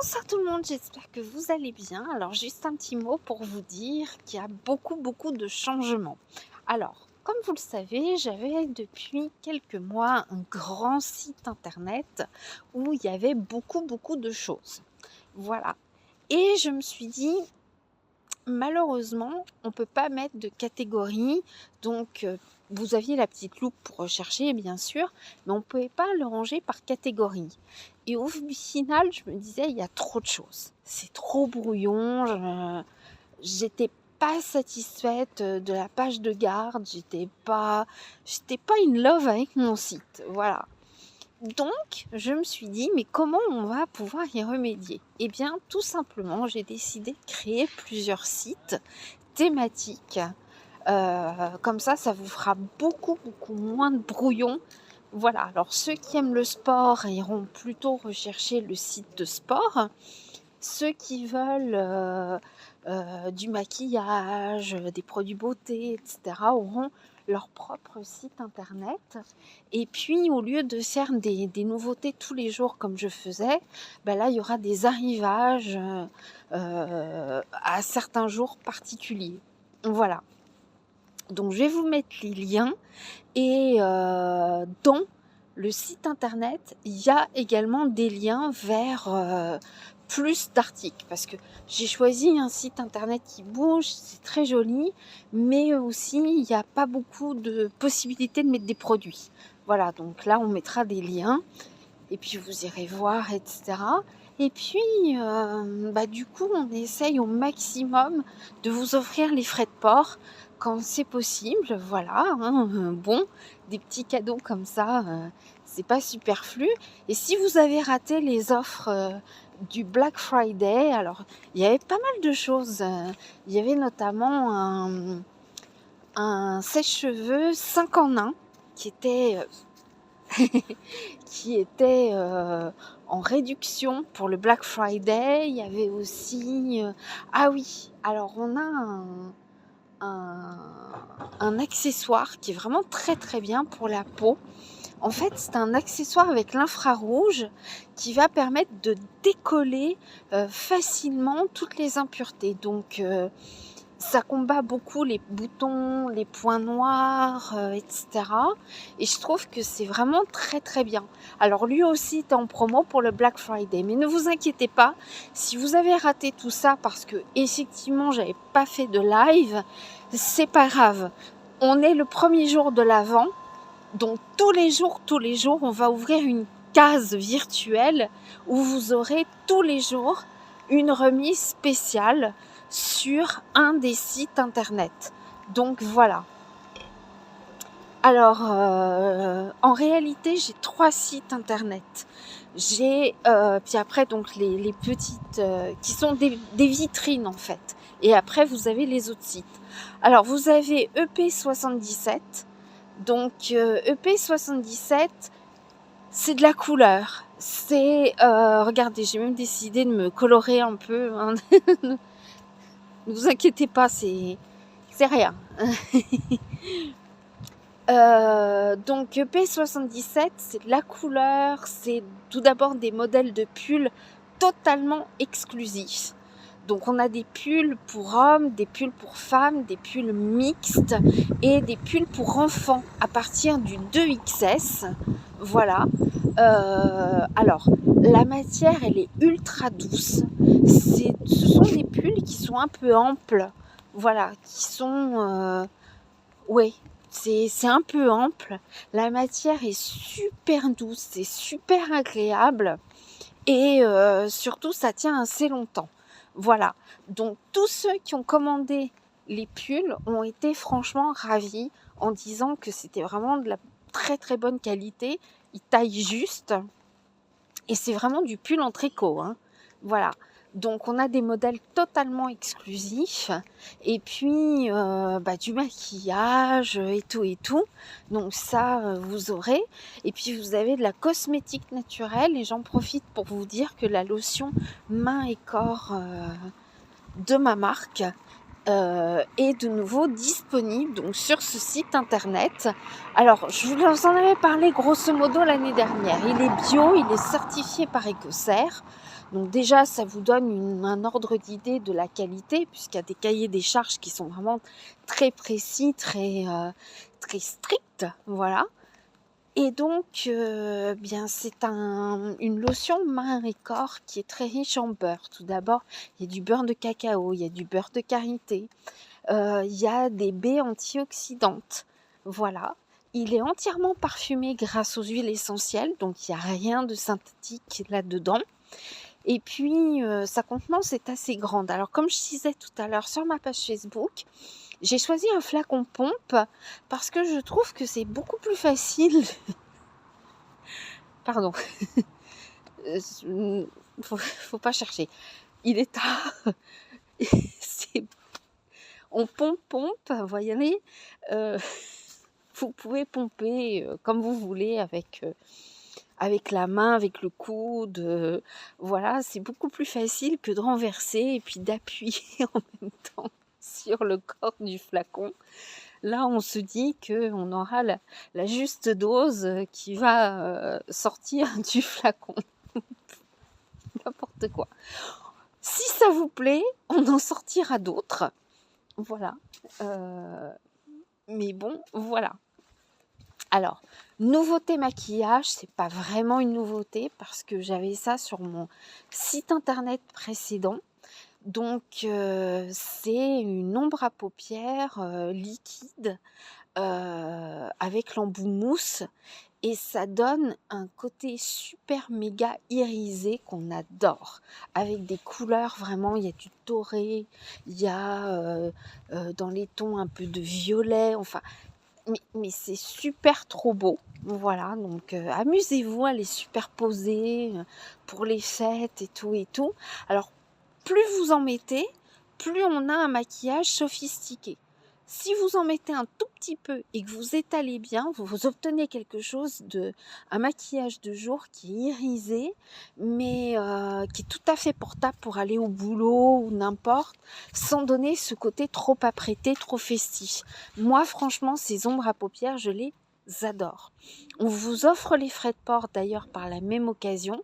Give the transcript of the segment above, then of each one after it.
Bonsoir tout le monde, j'espère que vous allez bien. Alors juste un petit mot pour vous dire qu'il y a beaucoup de changements. Alors, comme vous le savez, j'avais depuis quelques mois un grand site internet où il y avait beaucoup de choses. Voilà. Et je me suis dit, malheureusement, on ne peut pas mettre de catégorie. Donc, vous aviez la petite loupe pour rechercher, bien sûr, mais on ne pouvait pas le ranger par catégorie. Et au final, je me disais, il y a trop de choses. C'est trop brouillon. J'étais pas satisfaite de la page de garde. J'étais pas in love avec mon site. Voilà. Donc, je me suis dit, mais comment on va pouvoir y remédier? Eh bien, tout simplement, j'ai décidé de créer plusieurs sites thématiques. Comme ça vous fera beaucoup moins de brouillon. Voilà, alors ceux qui aiment le sport iront plutôt rechercher le site de sport. Ceux qui veulent du maquillage, des produits beauté, etc. auront leur propre site internet. Et puis, au lieu de faire des nouveautés tous les jours comme je faisais, là, il y aura des arrivages à certains jours particuliers. Voilà. Donc, je vais vous mettre les liens. Et dans le site internet, il y a également des liens vers plus d'articles, parce que j'ai choisi un site internet qui bouge, c'est très joli, mais aussi il n'y a pas beaucoup de possibilités de mettre des produits. Voilà, donc là on mettra des liens, et puis vous irez voir, etc. Et puis, du coup, on essaye au maximum de vous offrir les frais de port quand c'est possible. Voilà, bon, des petits cadeaux comme ça, c'est pas superflu. Et si vous avez raté les offres du Black Friday, alors il y avait pas mal de choses. Il y avait notamment un sèche-cheveux 5 en 1 qui était en réduction pour le Black Friday. Il y avait aussi ah oui, alors on a un accessoire qui est vraiment très bien pour la peau. En fait, c'est un accessoire avec l'infrarouge qui va permettre de décoller facilement toutes les impuretés. Donc ça combat beaucoup les boutons, les points noirs, etc. Et je trouve que c'est vraiment très bien. Alors lui aussi est en promo pour le Black Friday. Mais ne vous inquiétez pas, si vous avez raté tout ça parce que effectivement j'avais pas fait de live, c'est pas grave. On est le premier jour de l'Avent, donc tous les jours, on va ouvrir une case virtuelle où vous aurez tous les jours une remise spéciale sur un des sites internet. Donc voilà. Alors, en réalité, j'ai 3 sites internet. J'ai, puis après, donc les petites, qui sont des vitrines en fait. Et après, vous avez les autres sites. Alors, vous avez EP77. Donc, EP77, c'est de la couleur. C'est, regardez, j'ai même décidé de me colorer un peu. Hein. Ne vous inquiétez pas, c'est rien. Donc P77, c'est de la couleur, c'est tout d'abord des modèles de pulls totalement exclusifs. Donc on a des pulls pour hommes, des pulls pour femmes, des pulls mixtes et des pulls pour enfants à partir du 2XS. Voilà. Alors, la matière, elle est ultra douce. Ce sont des pulls qui sont un peu amples. Voilà, qui sont... c'est un peu ample. La matière est super douce, c'est super agréable. Et surtout, ça tient assez longtemps. Voilà. Donc, tous ceux qui ont commandé les pulls ont été franchement ravis en disant que c'était vraiment de la très bonne qualité. Ils taillent juste. Et c'est vraiment du pull en tricot. Hein. Voilà. Donc, on a des modèles totalement exclusifs. Et puis, du maquillage et tout. Donc, ça, vous aurez. Et puis, vous avez de la cosmétique naturelle. Et j'en profite pour vous dire que la lotion main et corps de ma marque est de nouveau disponible donc sur ce site internet. Alors, je vous en avais parlé grosso modo l'année dernière. Il est bio, il est certifié par Écossaire. Donc déjà, ça vous donne un ordre d'idée de la qualité, puisqu'il y a des cahiers des charges qui sont vraiment très précis, très stricts. Voilà. Et donc, bien, c'est une lotion main et corps qui est très riche en beurre. Tout d'abord, il y a du beurre de cacao, il y a du beurre de karité, il y a des baies antioxydantes. Voilà. Il est entièrement parfumé grâce aux huiles essentielles, donc il n'y a rien de synthétique là-dedans. Et puis, sa contenance est assez grande. Alors, comme je disais tout à l'heure sur ma page Facebook, j'ai choisi un flacon pompe parce que je trouve que c'est beaucoup plus facile. Pardon. Faut pas chercher. Il est tard. On pompe, vous voyez. Vous pouvez pomper comme vous voulez avec la main, avec le coude. Voilà, c'est beaucoup plus facile que de renverser et puis d'appuyer en même temps sur le corps du flacon. Là, on se dit qu'on aura la juste dose qui va sortir du flacon. N'importe quoi. Si ça vous plaît, on en sortira d'autres. Voilà. Mais bon, voilà. Alors, nouveauté maquillage, c'est pas vraiment une nouveauté parce que j'avais ça sur mon site internet précédent. Donc, c'est une ombre à paupières liquide avec l'embout mousse et ça donne un côté super méga irisé qu'on adore, avec des couleurs vraiment, il y a du doré, il y a dans les tons un peu de violet, enfin, mais c'est super trop beau. Voilà, donc amusez-vous à les superposer pour les fêtes et tout et tout. Alors, plus vous en mettez, plus on a un maquillage sophistiqué. Si vous en mettez un tout petit peu et que vous étalez bien, vous obtenez quelque chose un maquillage de jour qui est irisé, mais qui est tout à fait portable pour aller au boulot ou n'importe, sans donner ce côté trop apprêté, trop festif. Moi, franchement, ces ombres à paupières, je les adore. On vous offre les frais de port d'ailleurs par la même occasion.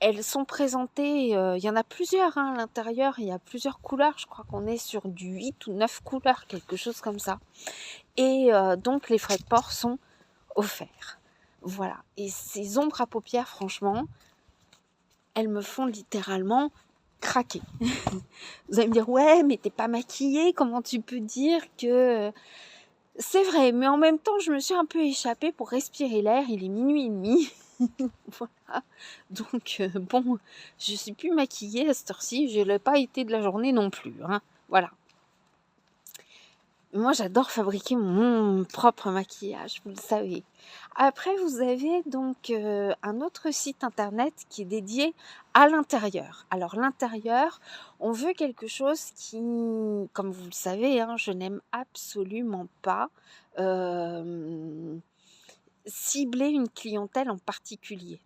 Elles sont présentées, il y en a plusieurs à l'intérieur, il y a plusieurs couleurs, je crois qu'on est sur du 8 ou 9 couleurs, quelque chose comme ça. Et donc les frais de port sont offerts. Voilà. Et ces ombres à paupières, franchement, elles me font littéralement craquer. Vous allez me dire, ouais, mais t'es pas maquillée, comment tu peux dire que... C'est vrai, mais en même temps, je me suis un peu échappée pour respirer l'air, il est minuit et demi. Voilà. Donc, bon, je suis plus maquillée à cette heure-ci, je ne l'ai pas été de la journée non plus. Hein. Voilà. Moi, j'adore fabriquer mon propre maquillage, vous le savez. Après, vous avez donc un autre site internet qui est dédié à l'intérieur. Alors, l'intérieur, on veut quelque chose qui, comme vous le savez, hein, je n'aime absolument pas cibler une clientèle en particulier.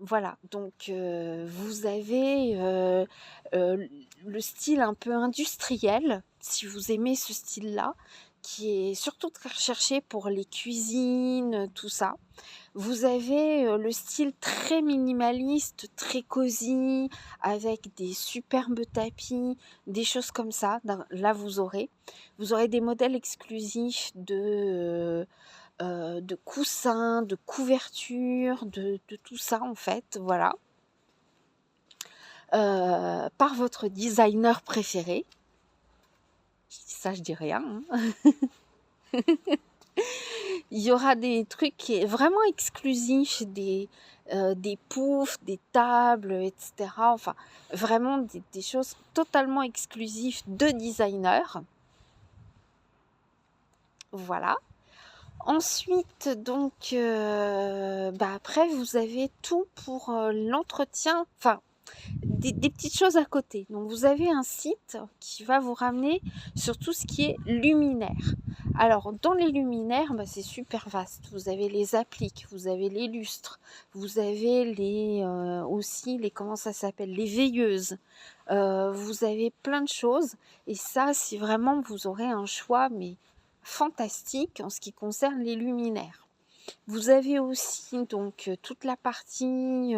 Voilà, donc vous avez le style un peu industriel, si vous aimez ce style-là, qui est surtout très recherché pour les cuisines, tout ça. Vous avez le style très minimaliste, très cosy, avec des superbes tapis, des choses comme ça. Là, vous aurez des modèles exclusifs de coussins, de couvertures, de tout ça en fait, voilà. Par votre designer préféré. Ça, je dis rien. Hein. Il y aura des trucs vraiment exclusifs, des poufs, des tables, etc. Enfin, vraiment des choses totalement exclusives de designers. Voilà. Ensuite, donc, après, vous avez tout pour l'entretien, enfin, des petites choses à côté. Donc, vous avez un site qui va vous ramener sur tout ce qui est luminaire. Alors, dans les luminaires, bah, c'est super vaste. Vous avez les appliques, vous avez les lustres, vous avez aussi les, comment ça s'appelle, les veilleuses. Vous avez plein de choses. Et ça, si vraiment vous aurez un choix, mais fantastique en ce qui concerne les luminaires. Vous avez aussi donc toute la partie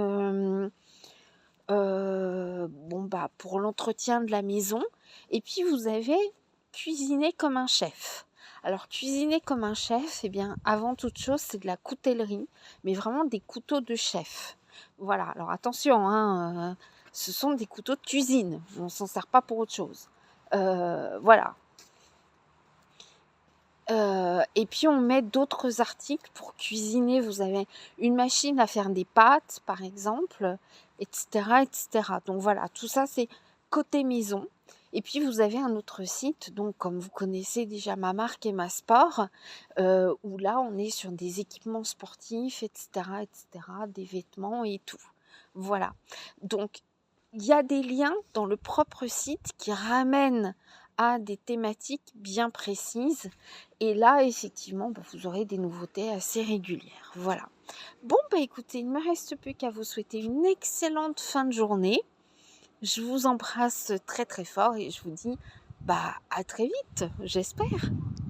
pour l'entretien de la maison. Et puis vous avez cuisiner comme un chef. Alors cuisiner comme un chef, eh bien avant toute chose c'est de la coutellerie, mais vraiment des couteaux de chef. Voilà, alors attention, hein, ce sont des couteaux de cuisine, on s'en sert pas pour autre chose. Voilà. Et puis on met d'autres articles pour cuisiner. Vous avez une machine à faire des pâtes, par exemple, etc., etc. Donc voilà, tout ça c'est côté maison. Et puis vous avez un autre site, donc comme vous connaissez déjà ma marque et ma sport, où là on est sur des équipements sportifs, etc., etc., des vêtements et tout. Voilà. Donc il y a des liens dans le propre site qui ramènent à des thématiques bien précises. Et là, effectivement, vous aurez des nouveautés assez régulières. Voilà. Bon, écoutez, il ne me reste plus qu'à vous souhaiter une excellente fin de journée. Je vous embrasse très très fort et je vous dis à très vite, j'espère.